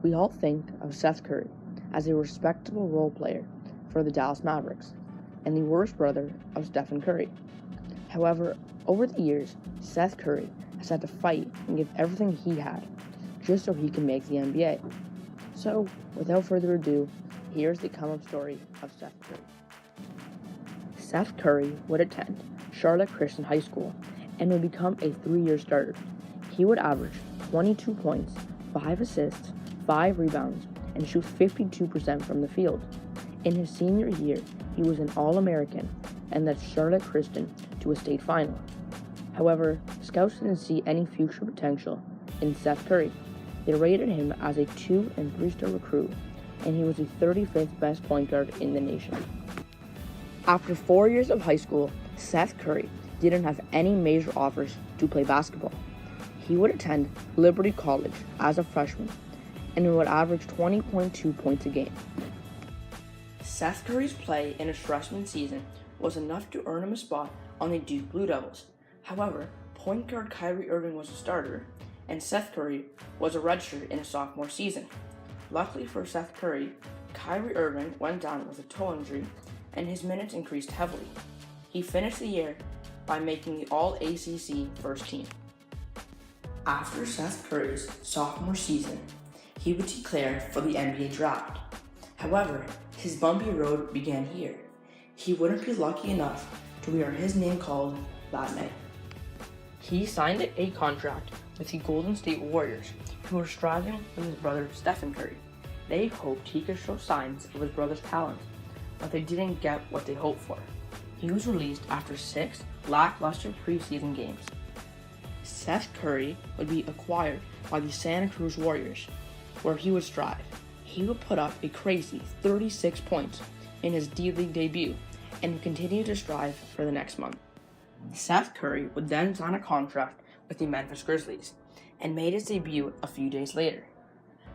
We all think of Seth Curry as a respectable role player for the Dallas Mavericks and the worst brother of Stephen Curry. However, over the years, Seth Curry has had to fight and give everything he had just so he can make the NBA. So, without further ado, here's the come-up story of Seth Curry. Seth Curry would attend Charlotte Christian High School and would become a 3-year starter. He would average 22 points, 5 assists, 5 rebounds, and shoot 52% from the field. In his senior year, he was an All-American and led Charlotte Christian to a state final. However, scouts didn't see any future potential in Seth Curry. They rated him as a 2- and 3-star recruit, and he was the 35th best point guard in the nation. After 4 years of high school, Seth Curry didn't have any major offers to play basketball. He would attend Liberty College as a freshman and would average 20.2 points a game. Seth Curry's play in his freshman season was enough to earn him a spot on the Duke Blue Devils. However, point guard Kyrie Irving was a starter, and Seth Curry was a redshirt in his sophomore season. Luckily for Seth Curry, Kyrie Irving went down with a toe injury, and his minutes increased heavily. He finished the year by making the All-ACC first team. After Seth Curry's sophomore season, he would declare for the NBA draft. However, his bumpy road began here. He wouldn't be lucky enough to hear his name called that night. He signed a contract with the Golden State Warriors, who were striving with his brother Stephen Curry. They hoped he could show signs of his brother's talent, but they didn't get what they hoped for. He was released after 6 lackluster preseason games. Seth Curry would be acquired by the Santa Cruz Warriors, where he would strive. He would put up a crazy 36 points in his D-League debut and would continue to strive for the next month. Seth Curry would then sign a contract with the Memphis Grizzlies and made his debut a few days later.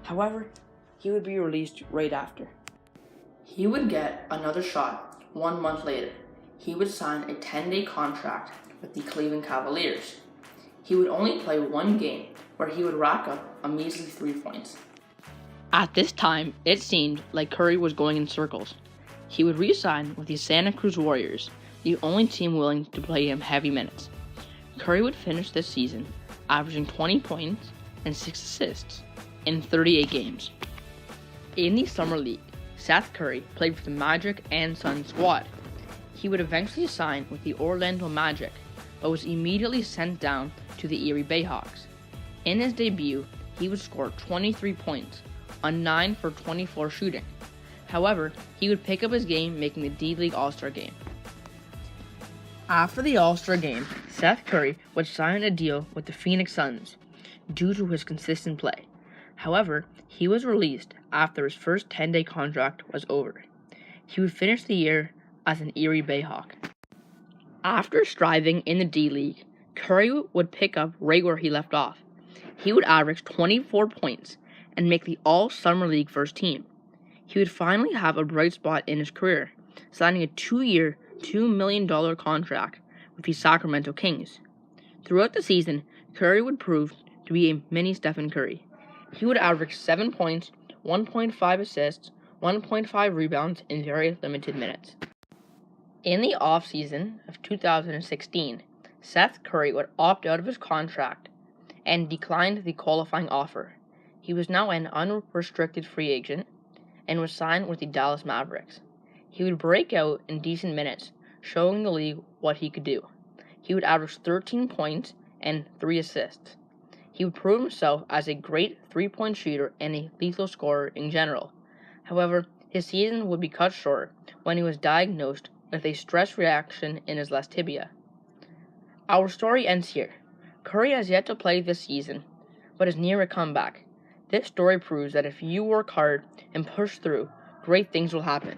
However, he would be released right after. He would get another shot 1 month later. He would sign a 10-day contract with the Cleveland Cavaliers. He would only play 1 game where he would rack up a measly 3 points. At this time, it seemed like Curry was going in circles. He would re-sign with the Santa Cruz Warriors, the only team willing to play him heavy minutes. Curry would finish this season averaging 20 points and 6 assists in 38 games. In the Summer League, Seth Curry played for the Magic and Suns squad. He would eventually sign with the Orlando Magic, but was immediately sent down to the Erie Bayhawks. In his debut, he would score 23 points on 9 for 24 shooting. However, he would pick up his game making the D-League All-Star game. After the All-Star game, Seth Curry would sign a deal with the Phoenix Suns due to his consistent play. However, he was released after his first 10-day contract was over. He would finish the year as an Erie Bayhawk. After striving in the D-League, Curry would pick up right where he left off. He would average 24 points and make the All-Summer League first team. He would finally have a bright spot in his career, signing a 2-year, $2 million contract with the Sacramento Kings. Throughout the season, Curry would prove to be a mini Stephen Curry. He would average 7 points, 1.5 assists, 1.5 rebounds in very limited minutes. In the offseason of 2016, Seth Curry would opt out of his contract and declined the qualifying offer. He was now an unrestricted free agent and was signed with the Dallas Mavericks. He would break out in decent minutes, showing the league what he could do. He would average 13 points and 3 assists. He would prove himself as a great 3-point shooter and a lethal scorer in general. However, his season would be cut short when he was diagnosed with a stress reaction in his left tibia. Our story ends here. Curry has yet to play this season, but is near a comeback. This story proves that if you work hard and push through, great things will happen.